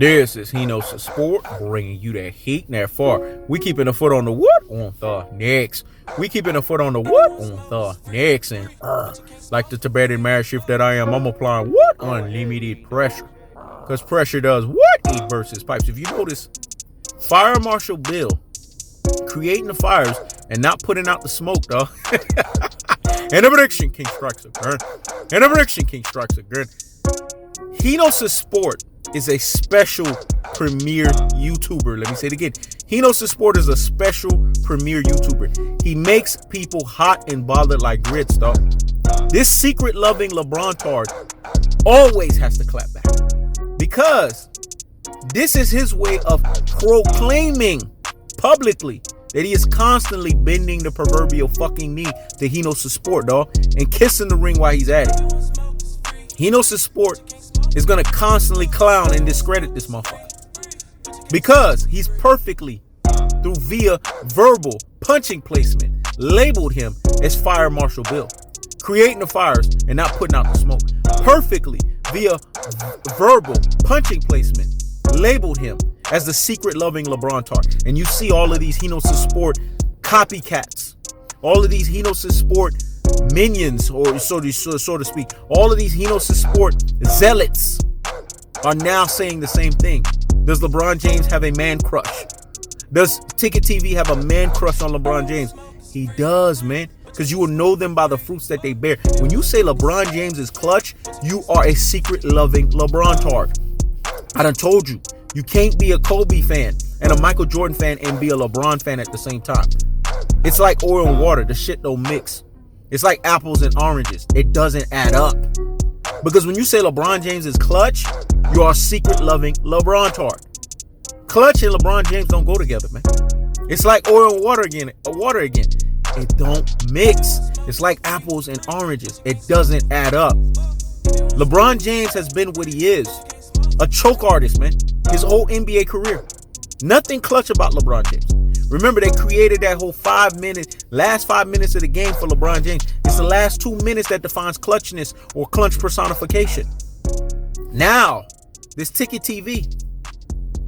This is He Knows the Sport, bringing you that heat and that far. We keeping a foot on the what? On the next. We keeping a foot on the what? On the next. And like the Tibetan marriage shift that I am, I'm applying what? Unlimited pressure. Because pressure does what? It bursts his pipes. If you notice, Fire Marshal Bill creating the fires and not putting out the smoke, though. And a prediction king strikes again. And a prediction king strikes again. He Knows the Sport is a special premier YouTuber. Let me say it again. He Knows the Sport is a special premier YouTuber. He makes people hot and bothered like grits, dog. This secret-loving Lebrontard always has to clap back. Because this is his way of proclaiming publicly that he is constantly bending the proverbial fucking knee to He Knows the Sport, dog, and kissing the ring while he's at it. He Knows the Sport is going to constantly clown and discredit this motherfucker. Because he's perfectly, through via verbal punching placement, labeled him as Fire Marshal Bill, creating the fires and not putting out the smoke. Perfectly, via verbal punching placement, labeled him as the secret-loving Lebrontard. And you see all of these He Knows the Sport copycats, all of these He Knows the Sport minions, or so to speak, all of these He Knows the Sport zealots are now saying the same thing. Does LeBron James have a man crush? Does Ticket TV have a man crush on LeBron James? He does, man, because you will know them by the fruits that they bear. When you say LeBron James is clutch, you are a secret-loving Lebrontard. I done told you, you can't be a Kobe fan and a Michael Jordan fan and be a LeBron fan at the same time. It's like oil and water. The shit don't mix. It's like apples and oranges. It doesn't add up. Because when you say LeBron James is clutch, you are secret-loving Lebrontard. Clutch and LeBron James don't go together, man. It's like oil and water again. It don't mix. It's like apples and oranges. It doesn't add up. LeBron James has been what he is. A choke artist, man. His whole NBA career. Nothing clutch about LeBron James. Remember, they created that whole last 5 minutes of the game for LeBron James. It's the last 2 minutes that defines clutchness or clutch personification. Now, this Ticket TV,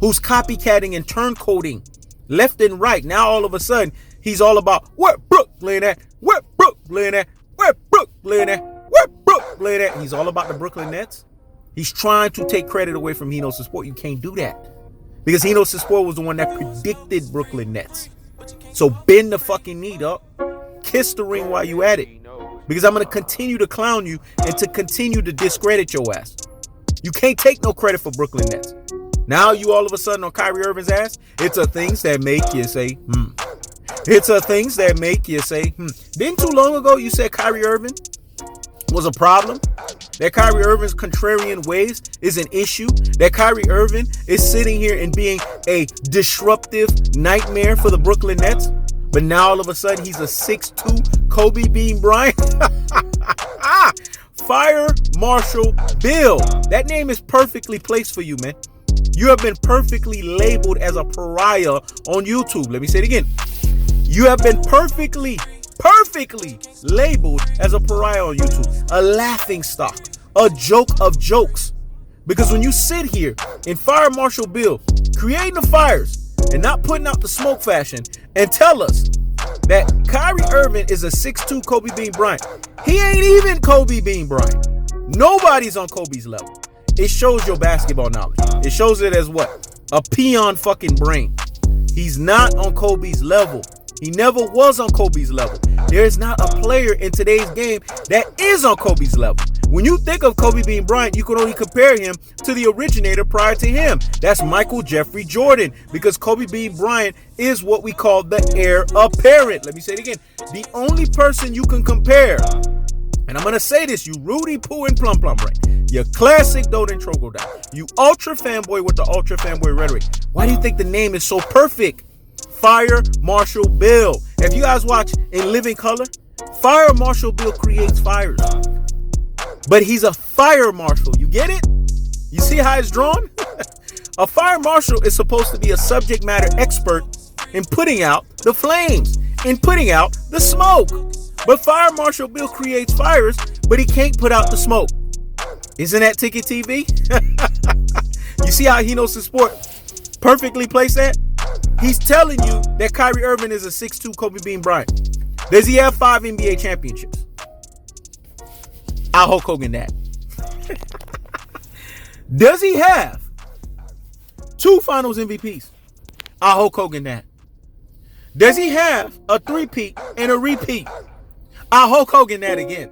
who's copycatting and turncoating left and right. Now, all of a sudden, he's all about where Brooklyn at, where Brooklyn at, where Brooklyn at, where Brooklyn at. He's all about the Brooklyn Nets. He's trying to take credit away from He Knows the Sport. You can't do that. Because He Knows the Sport was the one that predicted Brooklyn Nets. So bend the fucking knee up. Kiss the ring while you at it. Because I'm going to continue to clown you and to continue to discredit your ass. You can't take no credit for Brooklyn Nets. Now you all of a sudden on Kyrie Irving's ass. It's a things that make you say, It's a things that make you say, Didn't too long ago you said Kyrie Irving was a problem? That Kyrie Irving's contrarian ways is an issue? That Kyrie Irving is sitting here and being a disruptive nightmare for the Brooklyn Nets? But now all of a sudden he's a 6'2" Kobe Bryant? Fire Marshal Bill. That name is perfectly placed for you, man. You have been perfectly labeled as a pariah on YouTube. Let me say it again. You have been perfectly labeled as a pariah on YouTube, a laughing stock, a joke of jokes. Because when you sit here in Fire Marshal Bill creating the fires and not putting out the smoke fashion and tell us that Kyrie Irving is a 6'2" Kobe Bryant, he ain't even Kobe Bryant. Nobody's on Kobe's level. It shows your basketball knowledge. It shows it as what? A peon fucking brain. He's not on Kobe's level. He never was on Kobe's level. There is not a player in today's game that is on Kobe's level. When you think of Kobe Bryant, you can only compare him to the originator prior to him. That's Michael Jeffrey Jordan, because Kobe Bryant is what we call the heir apparent. Let me say it again. The only person you can compare, and I'm going to say this, you Rudy Poo and Plum Brain, you classic Doden Trogodown, you ultra fanboy with the ultra fanboy rhetoric. Why do you think the name is so perfect? Fire Marshal Bill. If you guys watch In Living Color, Fire Marshal Bill creates fires. But he's a fire marshal. You get it? You see how it's drawn? A fire marshal is supposed to be a subject matter expert in putting out the flames, in putting out the smoke. But Fire Marshal Bill creates fires, but he can't put out the smoke. Isn't that Ticket TV? You see see how he knows his sport perfectly placed that? He's telling you that Kyrie Irving is a 6'2 Kobe Bean Bryant. Does he have 5 NBA championships? I'll Hulk Hogan that. Does he have 2 finals MVPs? I'll Hulk Hogan that. Does he have a 3-peat and a repeat? I'll Hulk Hogan that again.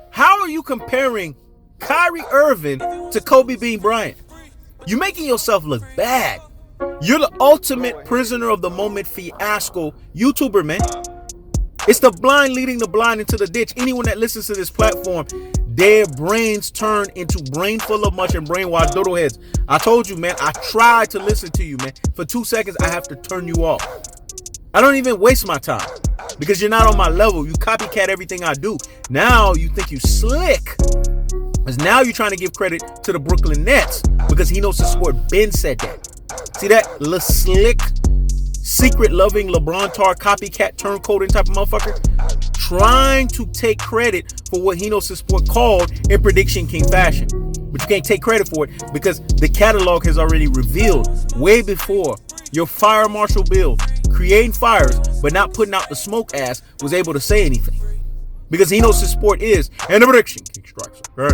How are you comparing Kyrie Irving to Kobe Bean Bryant? You're making yourself look bad. You're the ultimate prisoner of the moment fiasco YouTuber, man. It's the blind leading the blind into the ditch. Anyone that listens to this platform, their brains turn into brain full of mush and brainwashed doodle heads. I told you, man, I tried to listen to you, man. For 2 seconds, I have to turn you off. I don't even waste my time because you're not on my level. You copycat everything I do. Now you think you slick. Because now you're trying to give credit to the Brooklyn Nets because he knows the sport. Ben said that. See that? Slick, secret-loving Lebrontard copycat turncoating type of motherfucker trying to take credit for what he knows the sport called in Prediction King fashion. But you can't take credit for it because the catalog has already revealed way before your fire marshal bill creating fires but not putting out the smoke ass was able to say anything. Because he knows his sport is, and the Prediction King strikes, okay?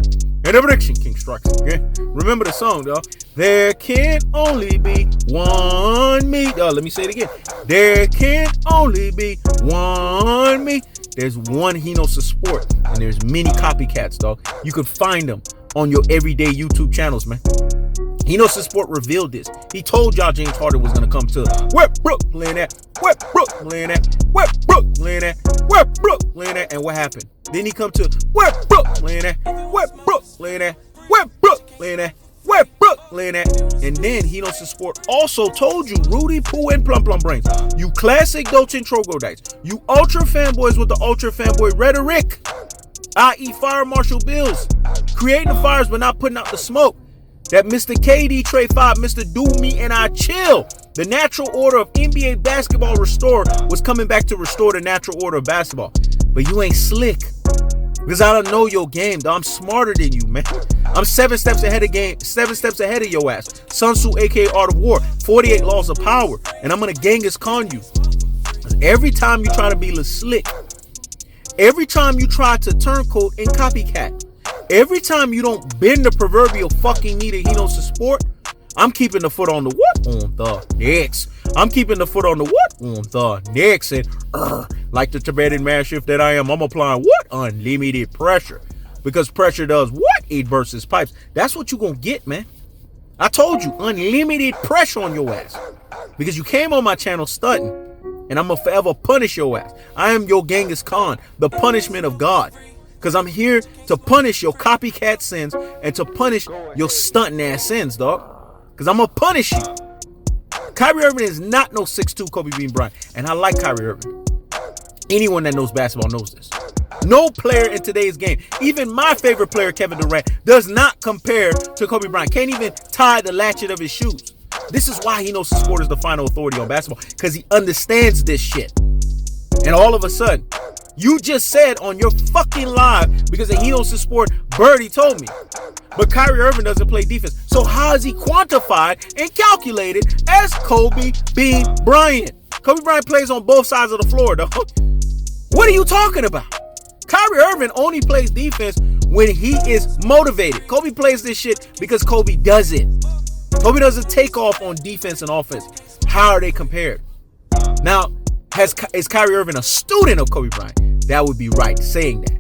And the Prediction King strikes, okay? Remember the song, though. There can only be one me. Let me say it again. There can only be one me. There's one he knows the sport, and there's many copycats, dog. You can find them on your everyday YouTube channels, man. He knows the sport revealed this. He told y'all James Harden was going to come to where Brooklyn at, where Brooklyn at, where Brooklyn at, where Brooklyn at. And what happened? Then he come to where Brooklyn at, where Brooklyn at, where Brooklyn at, where Brooklyn at. And then he knows the sport also told you Rudy Poo and Plum Plum Brains. You classic Dolce and Troglodytes. You ultra fanboys with the ultra fanboy rhetoric. I.e. Fire Marshal Bills. Creating the fires but not putting out the smoke. That Mr. KD Trade 5, Mr. Do Me and I Chill. The natural order of NBA basketball restore was coming back to restore the natural order of basketball. But you ain't slick. Because I don't know your game, though. I'm smarter than you, man. I'm 7 steps ahead of game, 7 steps ahead of your ass. Sun Tzu, aka Art of War, 48 laws of power. And I'm gonna Genghis Khan you. Every time you try to be slick, every time you try to turncoat and copycat, every time you don't bend the proverbial fucking knee that he knows the sport, I'm keeping the foot on the what? On the necks. I'm keeping the foot on the what? On the necks. And like the Tibetan man shift that I am, I'm applying what? Unlimited pressure. Because pressure does what? It bursts its pipes. That's what you gonna get, man. I told you, unlimited pressure on your ass. Because you came on my channel stunting. And I'm gonna forever punish your ass. I am your Genghis Khan, the punishment of God. Because I'm here to punish your copycat sins and to punish your stunting ass sins, dog. Because I'm going to punish you. Kyrie Irving is not no 6'2 Kobe Bean Bryant. And I like Kyrie Irving. Anyone that knows basketball knows this. No player in today's game, even my favorite player, Kevin Durant, does not compare to Kobe Bryant. Can't even tie the latchet of his shoes. This is why he knows the sport is the final authority on basketball. Because he understands this shit. And all of a sudden, you just said on your fucking live, because he knows the sport, Birdie told me. But Kyrie Irving doesn't play defense. So how is he quantified and calculated as Kobe Bean Bryant? Kobe Bryant plays on both sides of the floor, though. What are you talking about? Kyrie Irving only plays defense when he is motivated. Kobe plays this shit because Kobe does it. Kobe doesn't take off on defense and offense. How are they compared? Now, is Kyrie Irving a student of Kobe Bryant? That would be right saying that.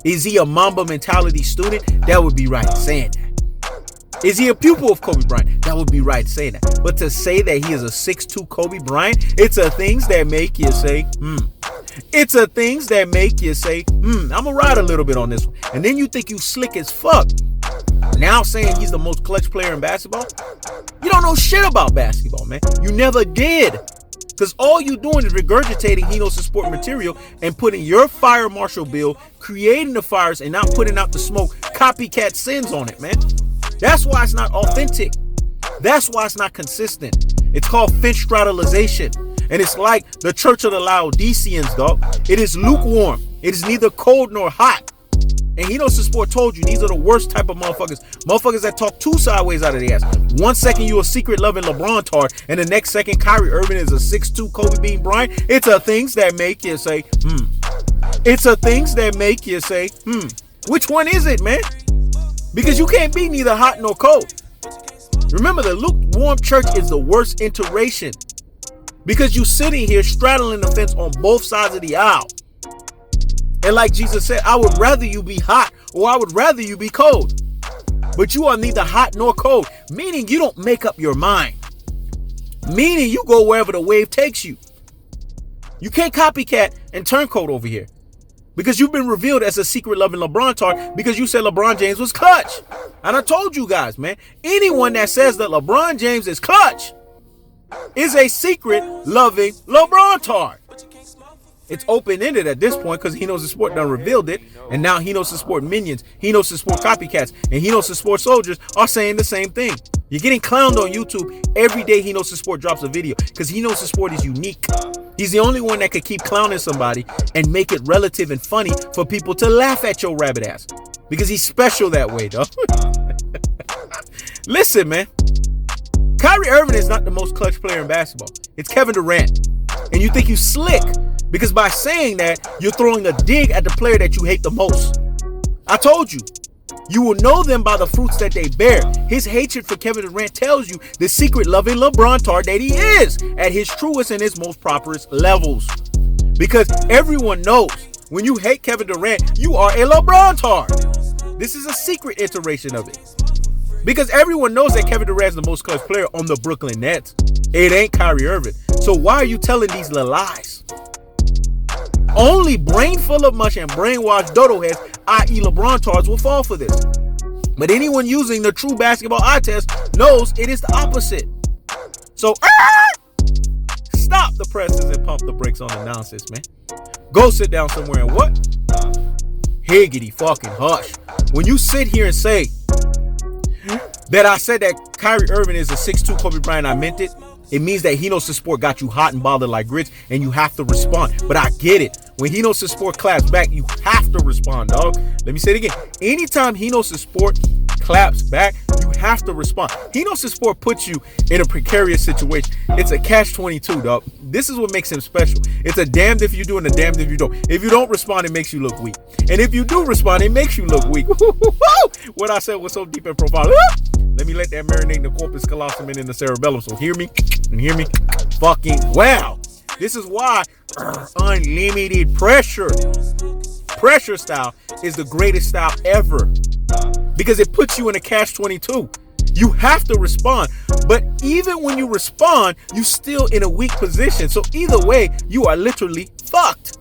Is he a Mamba mentality student? That would be right saying that. Is he a pupil of Kobe Bryant? That would be right saying that. But to say that he is a 6'2 Kobe Bryant, it's a things that make you say, It's a things that make you say, I'm going to ride a little bit on this one. And then you think you slick as fuck. Now saying he's the most clutch player in basketball? You don't know shit about basketball, man. You never did. Because all you doing is regurgitating he knows the sport material and putting your fire marshal bill, creating the fires and not putting out the smoke, copycat sins on it, man. That's why it's not authentic. That's why it's not consistent. It's called Finch straddleization. And it's like the Church of the Laodiceans, dog. It is lukewarm. It is neither cold nor hot. And he knows the sport told you these are the worst type of motherfuckers. Motherfuckers that talk too sideways out of the ass. 1 second you a secret loving Lebrontard, and the next second Kyrie Irving is a 6'2" Kobe Bryant. It's a things that make you say, It's a things that make you say, Which one is it, man? Because you can't be neither hot nor cold. Remember, the lukewarm church is the worst iteration. Because you sitting here straddling the fence on both sides of the aisle. And like Jesus said, I would rather you be hot or I would rather you be cold. But you are neither hot nor cold, meaning you don't make up your mind. Meaning you go wherever the wave takes you. You can't copycat and turncoat over here. Because you've been revealed as a secret loving Lebrontard because you said LeBron James was clutch. And I told you guys, man, anyone that says that LeBron James is clutch is a secret loving Lebrontard. It's open-ended at this point because he knows the sport done revealed it. And now he knows the sport minions. He knows the sport copycats. And he knows the sport soldiers are saying the same thing. You're getting clowned on YouTube every day he knows the sport drops a video because he knows the sport is unique. He's the only one that could keep clowning somebody and make it relative and funny for people to laugh at your rabbit ass. Because he's special that way, though. Listen, man. Kyrie Irving is not the most clutch player in basketball. It's Kevin Durant. And you think you slick because by saying that, you're throwing a dig at the player that you hate the most. I told you. You will know them by the fruits that they bear. His hatred for Kevin Durant tells you the secret loving Lebrontard that he is at his truest and his most properest levels. Because everyone knows when you hate Kevin Durant, you are a Lebrontard. This is a secret iteration of it. Because everyone knows that Kevin Durant is the most clutch player on the Brooklyn Nets. It ain't Kyrie Irving. So why are you telling these little lies? Only brain full of mush and brainwashed dodo heads, i.e. Lebrontards, will fall for this. But anyone using the true basketball eye test knows it is the opposite. So, stop the presses and pump the brakes on the nonsense, man. Go sit down somewhere and what? Higgity fucking hush. When you sit here and say that I said that Kyrie Irving is a 6'2" Kobe Bryant, I meant it. It means that he knows the sport got you hot and bothered like grits, and you have to respond. But I get it. When he knows the sport claps back, you have to respond, dog. Let me say it again. Anytime he knows the sport claps back, you have to respond. He knows the sport puts you in a precarious situation. It's a catch-22, dog. This is what makes him special. It's a damned if you do and a damned if you don't. If you don't respond, it makes you look weak. And if you do respond, it makes you look weak. What I said was so deep and profound. Let me let that marinate in the corpus callosum and in the cerebellum. So hear me and hear me fucking well. This is why unlimited pressure style is the greatest style ever. Because it puts you in a catch-22. You have to respond. But even when you respond, you still in a weak position. So either way, you are literally fucked.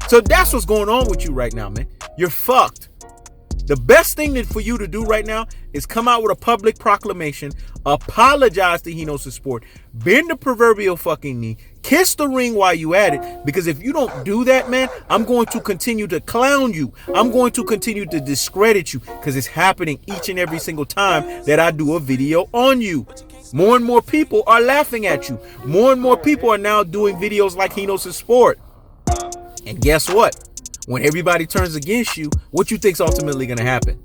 So that's what's going on with you right now, man. You're fucked. The best thing for you to do right now is come out with a public proclamation, apologize to Hino's Sport, bend the proverbial fucking knee, kiss the ring while you at it, because if you don't do that, man, I'm going to continue to clown you. I'm going to continue to discredit you because it's happening each and every single time that I do a video on you. More and more people are laughing at you. More and more people are now doing videos like Hino's Sport. And guess what? When everybody turns against you, what you think's ultimately going to happen?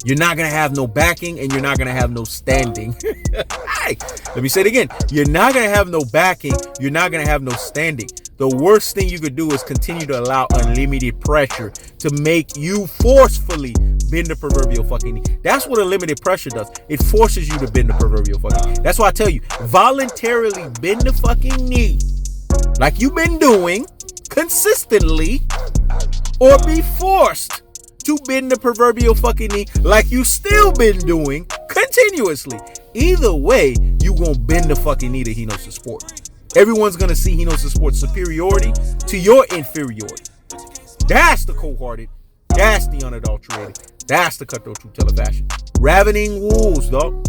You're not going to have no backing and you're not going to have no standing. Hey, let me say it again. You're not going to have no backing. You're not going to have no standing. The worst thing you could do is continue to allow unlimited pressure to make you forcefully bend the proverbial fucking knee. That's what unlimited pressure does. It forces you to bend the proverbial fucking knee. That's why I tell you, voluntarily bend the fucking knee like you've been doing consistently, or be forced to bend the proverbial fucking knee like you still been doing continuously. Either way, you gonna bend the fucking knee to Hino's Sport. Everyone's gonna see Hino's Sport's superiority to your inferiority. That's the cold-hearted. That's the unadulterated. That's the cutthroat true teller fashion. Ravening wolves, dog.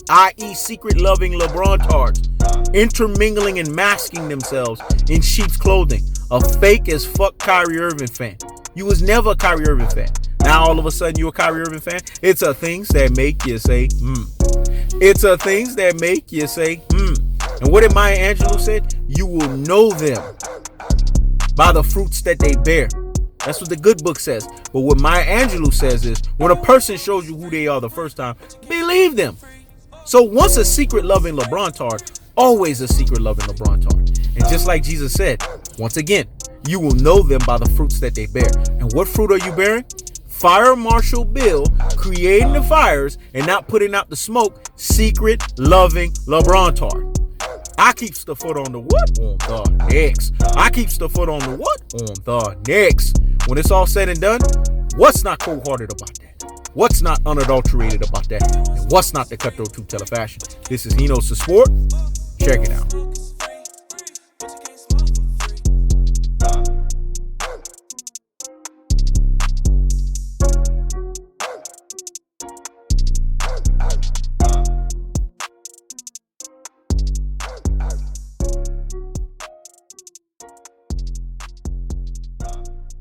I.e. secret-loving Lebrontards, intermingling and masking themselves in sheep's clothing. A fake as fuck Kyrie Irving fan. You was never a Kyrie Irving fan. Now all of a sudden you a Kyrie Irving fan. It's a things that make you say, It's a things that make you say, And what did Maya Angelou said? You will know them by the fruits that they bear. That's what the good book says. But what Maya Angelou says is, when a person shows you who they are the first time, believe them. So once a secret loving Lebrontard, always a secret loving Lebrontard. And just like Jesus said, once again, you will know them by the fruits that they bear. And what fruit are you bearing? Fire Marshal Bill, creating the fires and not putting out the smoke, secret loving Lebrontard. I keeps the foot on the what? On the next. I keeps the foot on the what? On the next. When it's all said and done, what's not cold-hearted about that? What's not unadulterated about that? And what's not the cutthroat truth teller fashion? This is He Knows the Sport. Check it out.